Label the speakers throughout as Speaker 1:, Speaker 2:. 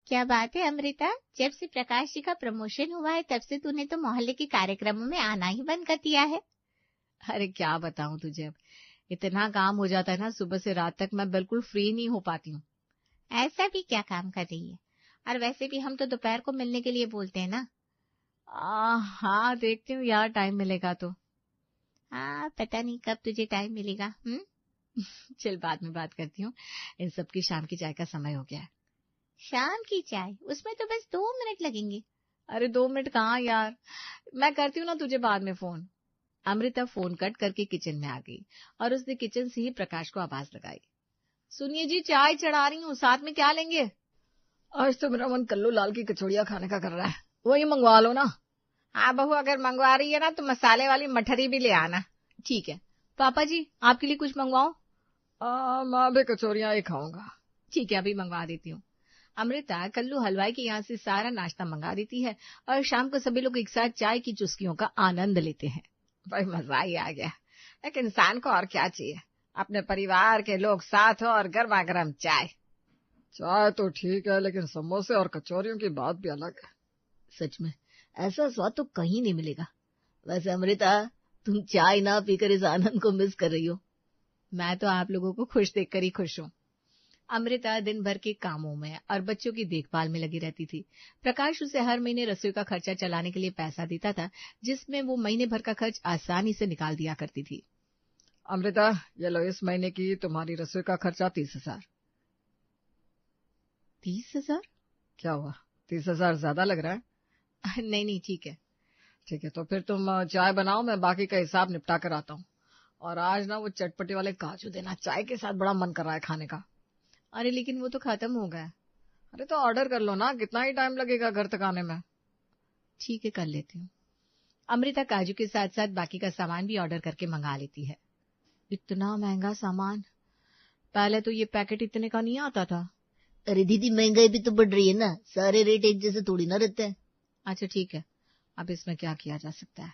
Speaker 1: क्या बात है अमृता, जब से प्रकाश जी का प्रमोशन हुआ है तब से तूने तो मोहल्ले के कार्यक्रमों में आना ही बंद कर दिया है।
Speaker 2: अरे क्या बताऊं तुझे, अब इतना काम हो जाता है ना, सुबह से रात तक मैं बिल्कुल फ्री नहीं हो पाती हूँ।
Speaker 1: ऐसा भी क्या काम कर रही है? और वैसे भी हम तो दोपहर को मिलने के लिए बोलते हैं ना।
Speaker 2: हाँ देखती हूँ यार, टाइम मिलेगा तो।
Speaker 1: हाँ, पता नहीं कब तुझे टाइम मिलेगा।
Speaker 2: चल बाद में बात करती हूँ, इन सब की शाम की चाय का समय हो गया है।
Speaker 1: शाम की चाय? उसमें तो बस 2 मिनट लगेंगे।
Speaker 2: अरे 2 मिनट कहाँ यार, मैं करती हूँ ना तुझे बाद में फोन। अमृता फोन कट करके किचन में आ गई और उसने किचन से ही प्रकाश को आवाज लगाई। सुनिए जी, चाय चढ़ा रही हूँ, साथ में क्या लेंगे? आज तो मेरा मन कल्लू लाल की कचौड़ियाँ खाने का कर रहा है, वही मंगवा लो ना।
Speaker 1: हाँ बहू, अगर मंगवा रही है ना तो मसाले वाली मठरी भी ले आना।
Speaker 2: ठीक है। पापा जी, आपके लिए कुछ मंगवाऊं? मैं भी कचौरियां ही खाऊंगा। ठीक है, अभी मंगवा देती हूँ। अमृता कल्लू हलवाई के यहाँ से सारा नाश्ता मंगा देती है और शाम को सभी लोग एक साथ चाय की चुस्कियों का आनंद लेते हैं।
Speaker 1: भाई मजा ही आ गया। एक इंसान को और क्या चाहिए, अपने परिवार के लोग साथ हो और गर्मा गर्म चाय।
Speaker 2: चाय तो ठीक है, लेकिन समोसे और कचौरियों की बात भी अलग है। सच में ऐसा स्वाद तो कहीं नहीं मिलेगा। वैसे अमृता, तुम चाय ना पीकर इस आनंद को मिस कर रही हो। मैं तो आप लोगों को खुश देखकर ही खुश हूँ। अमृता दिन भर के कामों में और बच्चों की देखभाल में लगी रहती थी। प्रकाश उसे हर महीने रसोई का खर्चा चलाने के लिए पैसा देता था, जिसमें वो महीने भर का खर्च आसानी से निकाल दिया करती थी। अमृता, ये लो, इस महीने की तुम्हारी रसोई का खर्चा 30,000। 30,000? क्या हुआ, 30,000 ज्यादा लग रहा है? नहीं नहीं, ठीक है। ठीक है, तो फिर तुम चाय बनाओ, मैं बाकी का हिसाब निपटा कर आता हूँ। और आज ना वो चटपटे वाले काजू देना, चाय के साथ बड़ा मन कर रहा है खाने का। अरे लेकिन वो तो खत्म हो गया। अरे तो ऑर्डर कर लो ना, कितना ही टाइम लगेगा घर तक आने में। ठीक है, कर लेती हूँ। अमृता काजू के साथ साथ बाकी का सामान भी ऑर्डर करके मंगा लेती है। इतना महंगा सामान, पहले तो ये पैकेट इतने का नहीं आता था।
Speaker 3: अरे दीदी, महंगाई भी तो बढ़ रही है ना, सारे रेट एक जैसे थोड़ी ना रहते हैं।
Speaker 2: अच्छा ठीक है, अब इसमें क्या किया जा सकता है।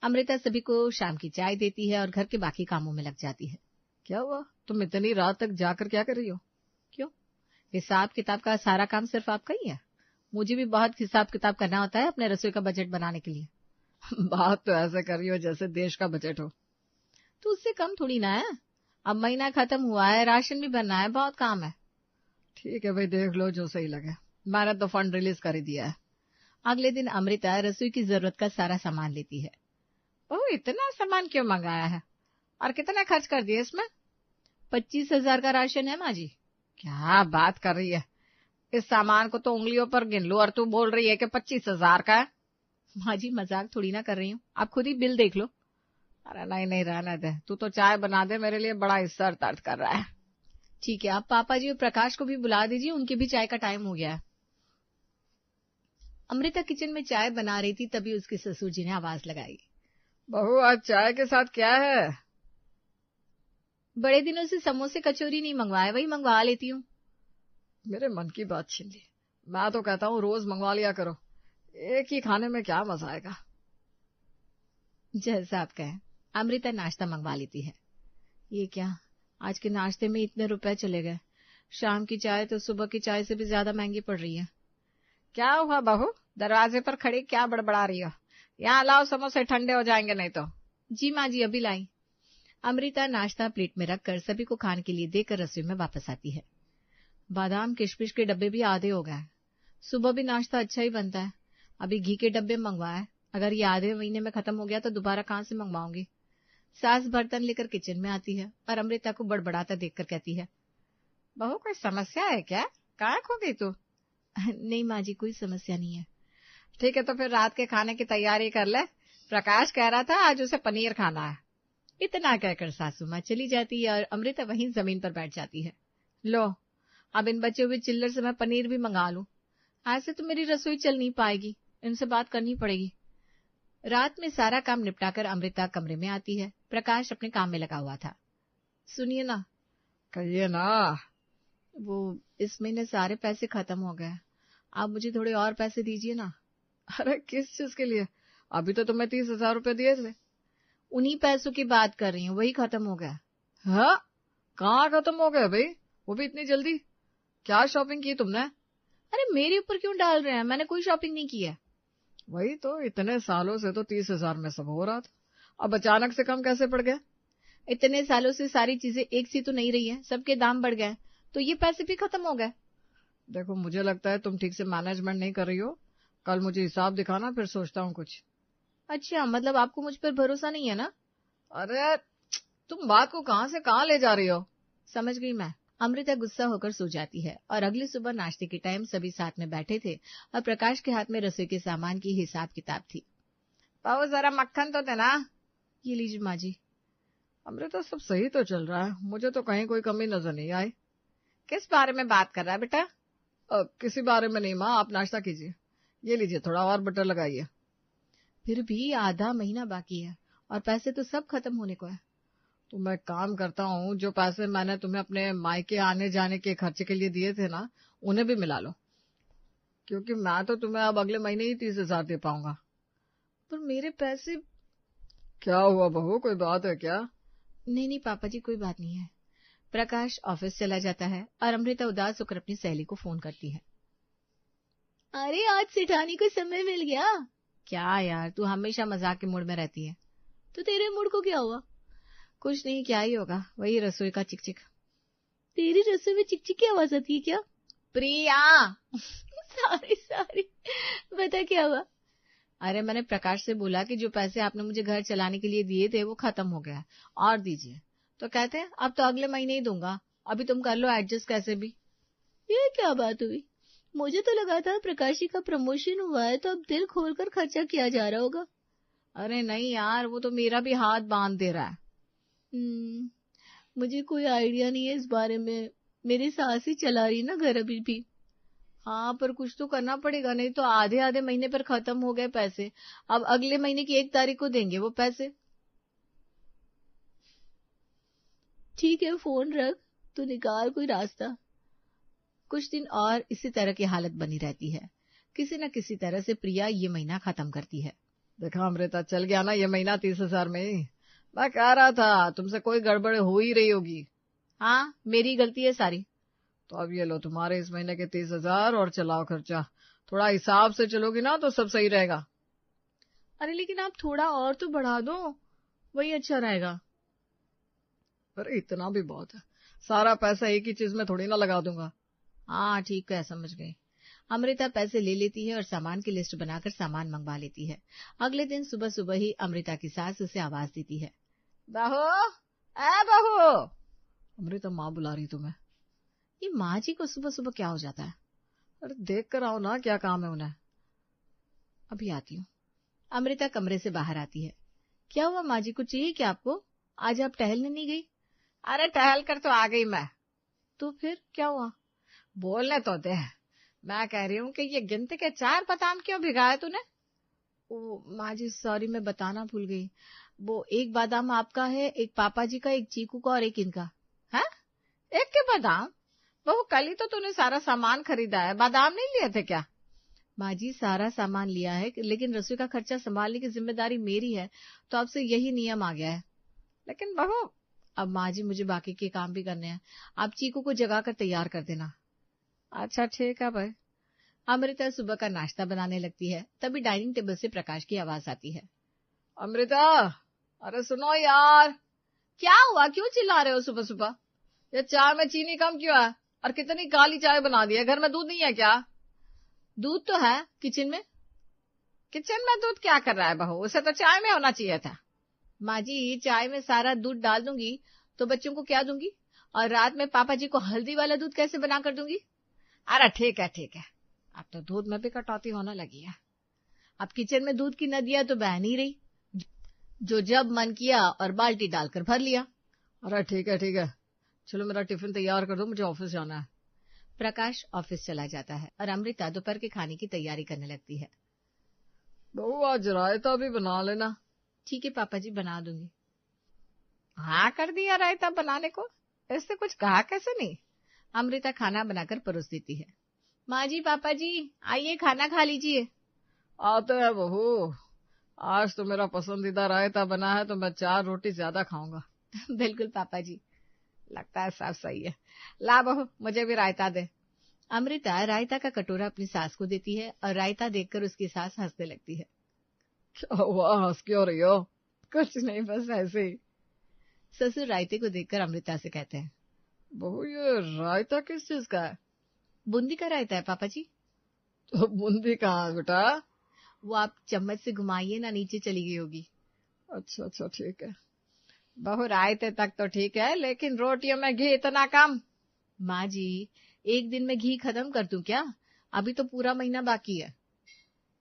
Speaker 2: अमृता सभी को शाम की चाय देती है और घर के बाकी कामों में लग जाती है। क्या हुआ, तुम इतनी रात तक जाकर क्या कर रही हो? क्यों, हिसाब किताब का सारा काम सिर्फ आपका ही है? मुझे भी बहुत हिसाब किताब करना होता है अपने रसोई का बजट बनाने के लिए। बात तो ऐसे कर रही हो जैसे देश का बजट हो। तो उससे कम थोड़ी ना है। अब महीना खत्म हुआ है, राशन भी भरना है, बहुत काम है। ठीक है भाई, देख लो जो सही लगे, मैंने तो फंड रिलीज कर ही दिया है। अगले दिन अमृता रसोई की जरूरत का सारा सामान लेती है। ओह, इतना सामान क्यों मंगाया है और कितना खर्च कर दिया इसमें? 25,000 का राशन है माँ जी। क्या बात कर रही है, इस सामान को तो उंगलियों पर गिन लो और तू बोल रही है कि 25,000 का है। माँ जी मजाक थोड़ी ना कर रही हूँ, आप खुद ही बिल देख लो। अरे नहीं नहीं, रहने दे, तू तो चाय बना दे, मेरे लिए बड़ा सर दर्द कर रहा है। ठीक है, आप पापा जी और प्रकाश को भी बुला दीजिए, उनकी भी चाय का टाइम हो गया है। अमृता किचन में चाय बना रही थी, तभी उसके ससुर जी ने आवाज लगाई। बहू, आज चाय के साथ क्या है? बड़े दिनों से समोसे कचौरी नहीं मंगवाए, वही मंगवा लेती हूँ। मेरे मन की बात छीन ली, मैं तो कहता हूँ रोज मंगवा लिया करो, एक ही खाने में क्या मजा आएगा। जैसा आप कहें। अमृता नाश्ता मंगवा लेती है। ये क्या, आज के नाश्ते में इतने रुपए चले गए। शाम की चाय तो सुबह की चाय से भी ज्यादा महंगी पड़ रही है। क्या हुआ बहू, दरवाजे पर खड़ी क्या बड़बड़ा रही हो? यहाँ लाओ, समोसे ठंडे हो जाएंगे नहीं तो। जी माँ जी, अभी लाई। अमृता नाश्ता प्लेट में रखकर सभी को खाने के लिए देकर रसोई में वापस आती है। बादाम किशमिश के डब्बे भी आधे हो गए। सुबह भी नाश्ता अच्छा ही बनता है, अभी घी के डब्बे मंगवाए, अगर ये आधे महीने में खत्म हो गया तो दोबारा कहाँ से मंगवाऊंगी। सास बर्तन लेकर किचन में आती है और अमृता को बड़बड़ाता देखकर कहती है, बहू कोई समस्या है क्या, कहाँ खो गई तू? नहीं माँ जी, कोई समस्या नहीं है। ठीक है, तो फिर रात के खाने की तैयारी कर ले, प्रकाश कह रहा था आज उसे पनीर खाना है। इतना कहकर सासू माँ चली जाती है और अमृता वहीं जमीन पर बैठ जाती है। लो, अब इन बचे हुए चिल्लर से मैं पनीर भी मंगा लूं, ऐसे तो मेरी रसोई चल नहीं पाएगी, इनसे बात करनी पड़ेगी। रात में सारा काम निपटाकर अमृता कमरे में आती है। प्रकाश अपने काम में लगा हुआ था। सुनिए ना। कहिए ना। वो इस महीने सारे पैसे खत्म हो गए, आप मुझे थोड़े और पैसे दीजिए ना। अरे किस चीज के लिए, अभी तो तुम्हें 30,000 रुपए दिए थे। उन्हीं पैसों की बात कर रही हूँ, वही खत्म हो गया। हाँ, कहाँ खत्म हो गया भाई, वो भी इतनी जल्दी? क्या शॉपिंग की तुमने? अरे मेरे ऊपर क्यों डाल रहे हैं, मैंने कोई शॉपिंग नहीं की है।
Speaker 1: वही तो, इतने सालों से तो 30,000 में सब हो रहा था, अब अचानक से कम कैसे पड़ गया?
Speaker 2: इतने सालों से सारी चीजें एक सी तो नहीं रही है, सबके दाम बढ़ गए तो ये पैसे भी खत्म हो गए।
Speaker 1: देखो मुझे लगता है तुम ठीक से मैनेजमेंट नहीं कर रही हो, कल मुझे हिसाब दिखाना, फिर सोचता हूँ कुछ।
Speaker 2: अच्छा, मतलब आपको मुझ पर भरोसा नहीं है ना?
Speaker 1: अरे तुम बात को कहाँ से कहाँ ले जा रही हो?
Speaker 2: समझ गई मैं। अमृता गुस्सा होकर सो जाती है और अगली सुबह नाश्ते के टाइम सभी साथ में बैठे थे और प्रकाश के हाथ में रसोई के सामान की हिसाब किताब थी।
Speaker 1: पाओ जरा मक्खन तो देना।
Speaker 2: ये लीजिए माँ जी।
Speaker 1: अमृता सब सही तो चल रहा है, मुझे तो कहीं कोई कमी नजर नहीं आई।
Speaker 2: किस बारे में बात कर रहा है बेटा?
Speaker 1: किसी बारे में नहीं माँ, आप नाश्ता कीजिए। ये लीजिए, थोड़ा और बटर लगाइए।
Speaker 2: फिर भी आधा महीना बाकी है और पैसे तो सब खत्म होने को है।
Speaker 1: तो मैं काम करता हूँ, जो पैसे मैंने तुम्हें अपने मायके आने जाने के खर्चे के लिए दिए थे ना, उन्हें भी मिला लो, क्योंकि मैं तो तुम्हें अब अगले महीने ही 30,000 दे पाऊंगा।
Speaker 2: पर मेरे पैसे।
Speaker 1: क्या हुआ बहू, कोई बात है क्या?
Speaker 2: नहीं पापा जी, कोई बात नहीं है। प्रकाश ऑफिस चला जाता है और अमृता उदास होकर अपनी सहेली को फोन करती है। अरे आज सेठानी को समय मिल गया। क्या यार, तू हमेशा मजाक के मूड में रहती है। तो तेरे मूड को क्या हुआ? कुछ नहीं, क्या ही होगा, वही रसोई का चिकचिक। तेरी रसोई में चिकचिक की आवाज आती है क्या? प्रिया सॉरी बता क्या हुआ? अरे मैंने प्रकाश से बोला कि जो पैसे आपने मुझे घर चलाने के लिए दिए थे वो खत्म हो गया और दीजिए, तो कहते हैं अब तो अगले महीने ही दूंगा, अभी तुम कर लो एडजस्ट कैसे भी। ये क्या बात हुई? मुझे तो लगा था प्रकाशी का प्रमोशन हुआ है तो अब दिल खोलकर खर्चा किया जा रहा होगा।
Speaker 1: अरे नहीं यार, वो तो मेरा भी हाथ बांध दे रहा है।
Speaker 2: मुझे कोई आइडिया नहीं है इस बारे में, मेरी सास ही चला रही ना घर अभी भी।
Speaker 1: हाँ पर कुछ तो करना पड़ेगा, नहीं तो आधे आधे महीने पर खत्म हो गए पैसे, अब अगले महीने की 1 तारीख को देंगे वो पैसे।
Speaker 2: ठीक है फोन रख, तो निकाल कोई रास्ता। कुछ दिन और इसी तरह की हालत बनी रहती है। किसी न किसी तरह से प्रिया ये महीना खत्म करती है।
Speaker 1: देखा अमृता, चल गया ना ये महीना 30,000 में ही। मैं कह रहा था तुमसे कोई गड़बड़ हो ही रही होगी।
Speaker 2: हाँ मेरी गलती है सारी।
Speaker 1: तो अब ये लो तुम्हारे इस महीने के 30,000 और चलाओ खर्चा, थोड़ा हिसाब से चलोगी ना तो सब सही रहेगा।
Speaker 2: अरे लेकिन आप थोड़ा और तो बढ़ा दो, वही अच्छा रहेगा।
Speaker 1: अरे इतना भी बहुत है, सारा पैसा एक ही चीज में थोड़ी ना लगा दूंगा।
Speaker 2: हाँ ठीक है, समझ गई। अमृता पैसे ले लेती है और सामान की लिस्ट बनाकर सामान मंगवा लेती है। अगले दिन सुबह सुबह ही अमृता की सास उसे आवाज देती है।
Speaker 1: बहू, ए बहू। अमृता माँ बुला रही तुम्हें।
Speaker 2: ये माँ जी को सुबह सुबह क्या हो जाता है?
Speaker 1: अरे देख कर आओ ना, क्या काम है उन्हें।
Speaker 2: अभी आती हूँ। अमृता कमरे से बाहर आती है। क्या हुआ माँ जी, कुछ चाहिए क्या आपको? आज आप टहलने नहीं गई?
Speaker 1: अरे टहल कर तो आ गई मैं।
Speaker 2: तो फिर क्या हुआ?
Speaker 1: बोलने तो दे। मैं कह रही हूँ कि ये गिनती के 4 बादाम क्यों भिगाए तूने?
Speaker 2: ओ माँ जी सॉरी, मैं बताना भूल गई। वो एक बादाम आपका है, एक पापा जी का, एक चीकू का और एक इनका
Speaker 1: है। एक के बादाम? बहू कल ही तो तूने सारा सामान खरीदा है, बादाम नहीं लिए थे क्या?
Speaker 2: माँ जी सारा सामान लिया है, लेकिन रसोई का खर्चा संभालने की जिम्मेदारी मेरी है, तो अब से यही नियम आ गया है।
Speaker 1: लेकिन बहू।
Speaker 2: अब माँ जी मुझे बाकी के काम भी करने हैं, आप चीकू को जगा कर तैयार कर देना।
Speaker 1: अच्छा ठीक है भाई।
Speaker 2: अमृता सुबह का नाश्ता बनाने लगती है, तभी डाइनिंग टेबल से प्रकाश की आवाज आती है।
Speaker 1: अमृता, अरे सुनो यार।
Speaker 2: क्या हुआ, क्यों चिल्ला रहे हो सुबह सुबह?
Speaker 1: ये चाय में चीनी कम क्यों है, और कितनी काली चाय बना दी है, घर में दूध नहीं है क्या?
Speaker 2: दूध तो है किचन में।
Speaker 1: किचन में दूध क्या कर रहा है बहू, उसे तो चाय में होना चाहिए था।
Speaker 2: माँ जी चाय में सारा दूध डाल दूंगी तो बच्चों को क्या दूंगी, और रात में पापा जी को हल्दी वाला दूध कैसे बना कर दूंगी?
Speaker 1: अरे ठीक है ठीक है, अब तो दूध में भी कटौती होने लगी है।
Speaker 2: अब किचन में दूध की नदियां तो बह नहीं रही, जो जब मन किया और बाल्टी डालकर भर लिया।
Speaker 1: अरे ठीक है, चलो मेरा टिफिन तैयार कर दो, मुझे ऑफिस जाना है।
Speaker 2: प्रकाश ऑफिस चला जाता है और अमृता दोपहर के खाने की तैयारी करने लगती है।
Speaker 1: बहू आज रायता भी बना लेना।
Speaker 2: ठीक है पापा जी, बना दूंगी।
Speaker 1: हाँ कर दिया रायता बनाने को, इससे कुछ कहा कैसे नहीं?
Speaker 2: अमृता खाना बनाकर परोस देती है। माँ जी पापा जी आइए खाना खा लीजिए।
Speaker 1: आते हैं बहू, आज तो मेरा पसंदीदा रायता बना है तो मैं 4 रोटी ज्यादा खाऊंगा।
Speaker 2: बिल्कुल पापा जी।
Speaker 1: लगता है सब सही है। ला बहू मुझे भी रायता दे।
Speaker 2: अमृता रायता का कटोरा अपनी सास को देती है और रायता देखकर उसकी सास हंसने लगती है।
Speaker 1: क्या हुआ, हंस क्यों रही हो?
Speaker 2: कुछ नहीं, बस ऐसे ही। ससुर रायते को देखकर अमृता से कहते हैं,
Speaker 1: बहू ये रायता किस चीज का है?
Speaker 2: बूंदी का रायता है पापा जी।
Speaker 1: तो बूंदी कहाँ है बेटा?
Speaker 2: वो आप चम्मच से घुमाइए ना, नीचे चली गई होगी।
Speaker 1: अच्छा अच्छा ठीक है।
Speaker 2: बहू रायते तक तो ठीक है, लेकिन रोटियों में घी इतना कम। माँ जी, एक दिन में घी खत्म कर दूं क्या? अभी तो पूरा महीना बाकी है।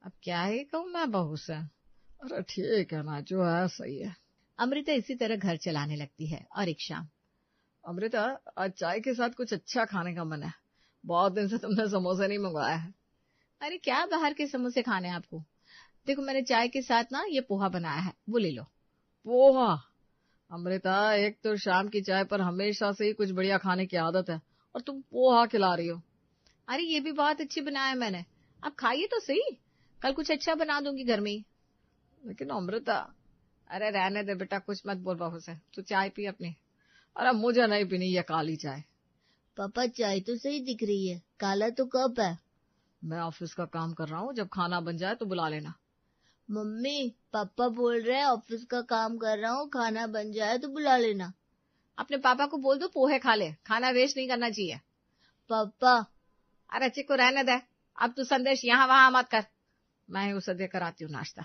Speaker 2: अब क्या ही कहूँ मैं बहू से।
Speaker 1: अरे ठीक है ना, जो है सही है।
Speaker 2: अमृता इसी तरह घर चलाने लगती है। और एक शाम,
Speaker 1: अमृता आज चाय के साथ कुछ अच्छा खाने का मन है। बहुत दिन से तुमने समोसे नहीं मंगवाया है।
Speaker 2: अरे क्या बाहर के समोसे खाने हैं आपको? देखो मैंने चाय के साथ ना ये पोहा बनाया है, वो ले लो।
Speaker 1: पोहा? अमृता एक तो शाम की चाय पर हमेशा से ही कुछ बढ़िया खाने की आदत है और तुम पोहा खिला रही हो।
Speaker 2: अरे ये भी बहुत अच्छी बनाया है मैंने, आप खाइए तो सही, कल कुछ अच्छा बना दूंगी घर में ही।
Speaker 1: लेकिन अमृता।
Speaker 2: अरे रहने दे बेटा, कुछ मत बोल बहू से, तू चाय पी अपनी।
Speaker 1: अरे मुझे नहीं पीनी ये काली चाय।
Speaker 3: पापा चाय तो सही दिख रही है, काला तो कप है।
Speaker 1: मैं ऑफिस का काम कर रहा हूँ, जब खाना बन जाए तो बुला लेना।
Speaker 3: मम्मी पापा बोल रहे हैं ऑफिस का काम कर रहा हूँ, खाना बन जाए तो बुला लेना।
Speaker 2: अपने पापा को बोल दो पोहे खा ले, खाना वेस्ट नहीं करना चाहिए।
Speaker 3: पापा।
Speaker 2: अरे चिक्कू रहने दे, अब तू संदेश यहाँ वहां मत कर, मैं ही उसे देकर आती हूँ नाश्ता।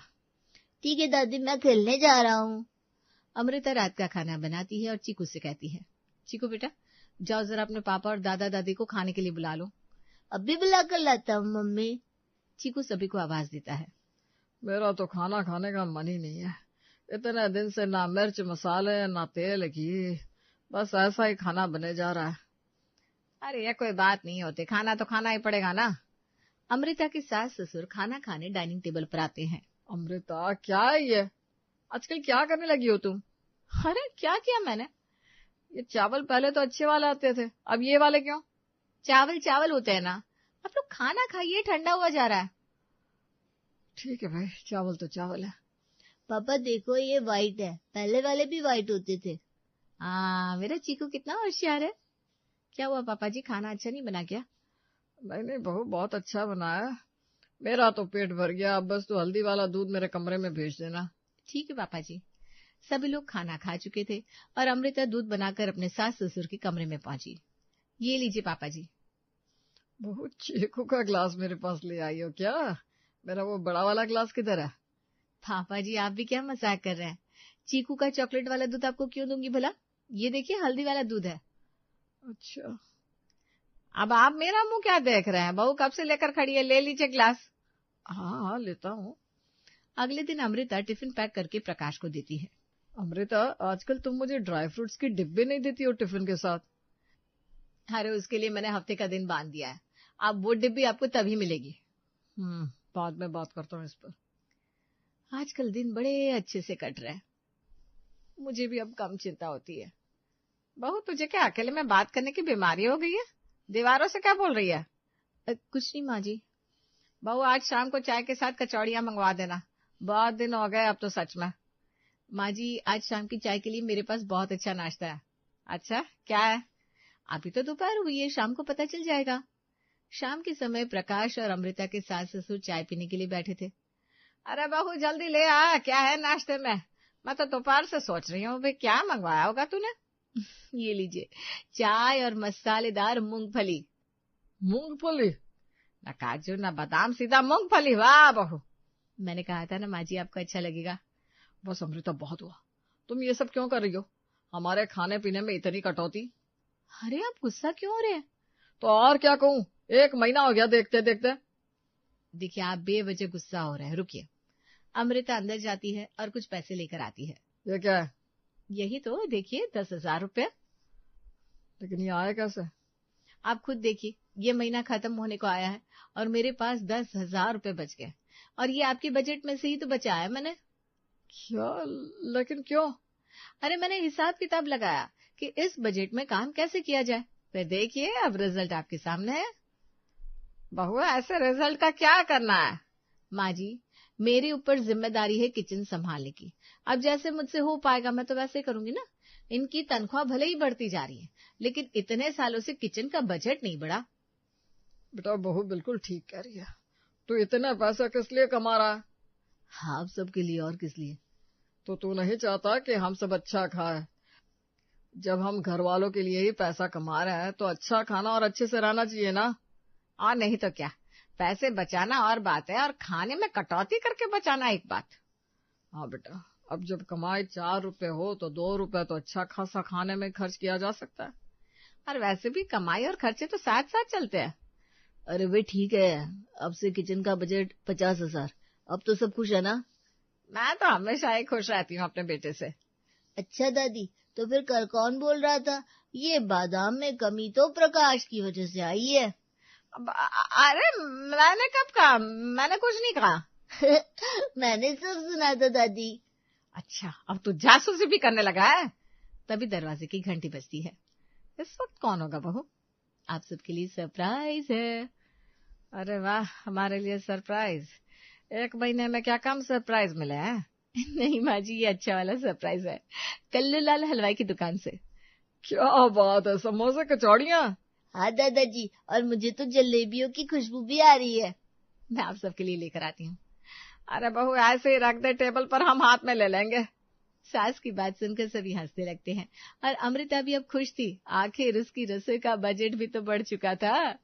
Speaker 3: ठीक है दादी, मैं खेलने जा रहा हूँ।
Speaker 2: अमृता रात का खाना बनाती है और चीकू से कहती है, चीकू बेटा जाओ जरा अपने पापा और दादा दादी को खाने के लिए बुला लो।
Speaker 3: अभी बुला कर लाता हूँ मम्मी।
Speaker 2: चीकू सभी को आवाज देता है।
Speaker 1: मेरा तो खाना खाने का मन ही नहीं है। इतने दिन से ना मिर्च मसाले ना तेल घी, बस ऐसा ही खाना बने जा रहा है।
Speaker 2: अरे ये कोई बात नहीं होती, खाना तो खाना ही पड़ेगा ना। अमृता के सास ससुर खाना खाने डाइनिंग टेबल पर आते हैं।
Speaker 1: अमृता क्या है ये, आजकल क्या करने लगी हो तुम?
Speaker 2: अरे क्या किया मैंने?
Speaker 1: ये चावल पहले तो अच्छे वाले आते थे, अब ये वाले क्यों?
Speaker 2: चावल चावल होते हैं ना, आप लोग खाना खाइए, ठंडा हुआ जा रहा है।
Speaker 1: ठीक है भाई, चावल तो चावल है।
Speaker 3: पापा देखो ये व्हाइट है, पहले वाले भी व्हाइट होते थे।
Speaker 2: हाँ मेरा चीकू कितना होशियार है। क्या हुआ पापा जी, खाना अच्छा नहीं बना क्या?
Speaker 1: नहीं नहीं बहू, बहुत अच्छा बनाया, मेरा तो पेट भर गया। अब बस तो हल्दी वाला दूध मेरे कमरे में भेज देना।
Speaker 2: ठीक है पापा जी। सभी लोग खाना खा चुके थे और अमृता दूध बनाकर अपने सास ससुर के कमरे में पहुंची। ये लीजिए पापा जी।
Speaker 1: बहू चीकू का ग्लास मेरे पास ले आई हो क्या? मेरा वो बड़ा वाला ग्लास किधर है?
Speaker 2: पापा जी आप भी क्या मजाक कर रहे हैं, चीकू का चॉकलेट वाला दूध आपको क्यों दूंगी भला, ये देखिए हल्दी वाला दूध है।
Speaker 1: अच्छा।
Speaker 2: अब आप मेरा मुंह क्या देख रहे हैं, बहू कब से लेकर खड़ी है, ले लीजिए ग्लास।
Speaker 1: हाँ हाँ लेता हूँ।
Speaker 2: अगले दिन अमृता टिफिन पैक करके प्रकाश को देती है।
Speaker 1: अमृता आजकल तुम मुझे ड्राई फ्रूट्स की डिब्बे नहीं देती हो टिफिन के साथ?
Speaker 2: अरे उसके लिए मैंने हफ्ते का दिन बांध दिया है, अब वो डिब्बी आपको तभी मिलेगी।
Speaker 1: बाद में बात करता हूँ इस पर।
Speaker 2: आजकल दिन बड़े अच्छे से कट रहे हैं, मुझे भी अब कम चिंता होती है। बहू तुझे क्या अकेले में बात करने की बीमारी हो गई है, दीवारों से क्या बोल रही है? कुछ नहीं माँ जी। बहू आज शाम को चाय के साथ कचौड़ियां मंगवा देना, बहुत दिन हो गए अब तो सच में। माँ जी आज शाम की चाय के लिए मेरे पास बहुत अच्छा नाश्ता है। अच्छा क्या है? अभी तो दोपहर हुई है, शाम को पता चल जाएगा। शाम के समय प्रकाश और अमृता के सास ससुर चाय पीने के लिए बैठे थे। अरे बहू जल्दी ले आ, क्या है नाश्ते में? मैं तो दोपहर से सोच रही हूँ भाई क्या मंगवाया होगा तूने। ये लीजिए चाय और मसालेदार मूंगफली।
Speaker 1: मूंगफली?
Speaker 2: न काजू न बादाम, सीधा मूंगफली। वाह बहू, मैंने कहा था ना माँ जी आपको अच्छा लगेगा।
Speaker 1: बस अमृता बहुत हुआ, तुम ये सब क्यों कर रही हो? हमारे खाने पीने में इतनी कटौती।
Speaker 2: अरे आप गुस्सा क्यों हो रहे हैं?
Speaker 1: तो और क्या कहूँ, 1 महीना हो गया देखते देखते।
Speaker 2: देखिए आप बेवजह गुस्सा हो रहे हैं, रुकिए। अमृता अंदर जाती है और कुछ पैसे लेकर आती है।
Speaker 1: ये क्या है?
Speaker 2: यही तो देखिए 10,000 रुपये।
Speaker 1: लेकिन ये आए कैसे?
Speaker 2: आप खुद देखिए, ये महीना खत्म होने को आया है और मेरे पास 10,000 रुपये बच गए, और ये आपके बजट में से ही तो बचाया है मैंने।
Speaker 1: क्या? लेकिन क्यों?
Speaker 2: अरे मैंने हिसाब किताब लगाया कि इस बजट में काम कैसे किया जाए, फिर देखिए अब रिजल्ट आपके सामने है। बहू ऐसे रिजल्ट का क्या करना है? माँ जी मेरे ऊपर जिम्मेदारी है किचन संभालने की, अब जैसे मुझसे हो पाएगा मैं तो वैसे करूंगी ना। इनकी तनख्वाह भले ही बढ़ती जा रही है, लेकिन इतने सालों से किचन का बजट नहीं बढ़ा।
Speaker 1: बेटा बहू बिल्कुल ठीक कह रही है। तू इतना पैसा किस लिए कमा रहा है?
Speaker 3: हाँ, आप सबके लिए, और किस लिए?
Speaker 1: तो तू नहीं चाहता कि हम सब अच्छा खाए? जब हम घर वालों के लिए ही पैसा कमा रहे हैं तो अच्छा खाना और अच्छे से रहना चाहिए ना।
Speaker 2: और नहीं तो क्या, पैसे बचाना और बात है और खाने में कटौती करके बचाना एक बात।
Speaker 1: हाँ बेटा, अब जब कमाई 4 रुपए हो तो 2 रुपए तो अच्छा खासा खाने में खर्च किया जा सकता है।
Speaker 2: और वैसे भी कमाई और खर्चे तो साथ साथ चलते हैं।
Speaker 3: अरे वे ठीक है, अब से किचन का बजट 50,000। अब तो सब खुश है ना?
Speaker 2: मैं तो हमेशा ही खुश रहती हूँ अपने बेटे से।
Speaker 3: अच्छा दादी, तो फिर कल कौन बोल रहा था ये बादाम में कमी तो प्रकाश की वजह से आई है?
Speaker 2: अरे मैंने कब कहा? मैंने कुछ नहीं कहा।
Speaker 3: मैंने सब सुना था दादी।
Speaker 2: अच्छा, अब तो जासूसी भी करने लगा है। तभी दरवाजे की घंटी बजती है। इस वक्त कौन होगा बहू? आप सबके लिए सरप्राइज है।
Speaker 1: अरे वाह, हमारे लिए सरप्राइज? 1 महीने में क्या कम सरप्राइज मिले हैं?
Speaker 2: नहीं माँ जी, ये अच्छा वाला सरप्राइज है, कल्लू लाल हलवाई की दुकान से।
Speaker 1: क्या बात है, समोसे कचौड़ियाँ?
Speaker 3: हाँ दादाजी, और मुझे तो जलेबियों की खुशबू भी आ रही है।
Speaker 2: मैं आप सबके लिए लेकर आती हूँ।
Speaker 1: अरे बहू, ऐसे ही रख दे टेबल पर, हम हाथ में ले लेंगे।
Speaker 2: सास की बात सुनकर सभी हंसने लगते हैं और अमृता भी अब खुश थी। आखिर उसकी रसोई का बजट भी तो बढ़ चुका था।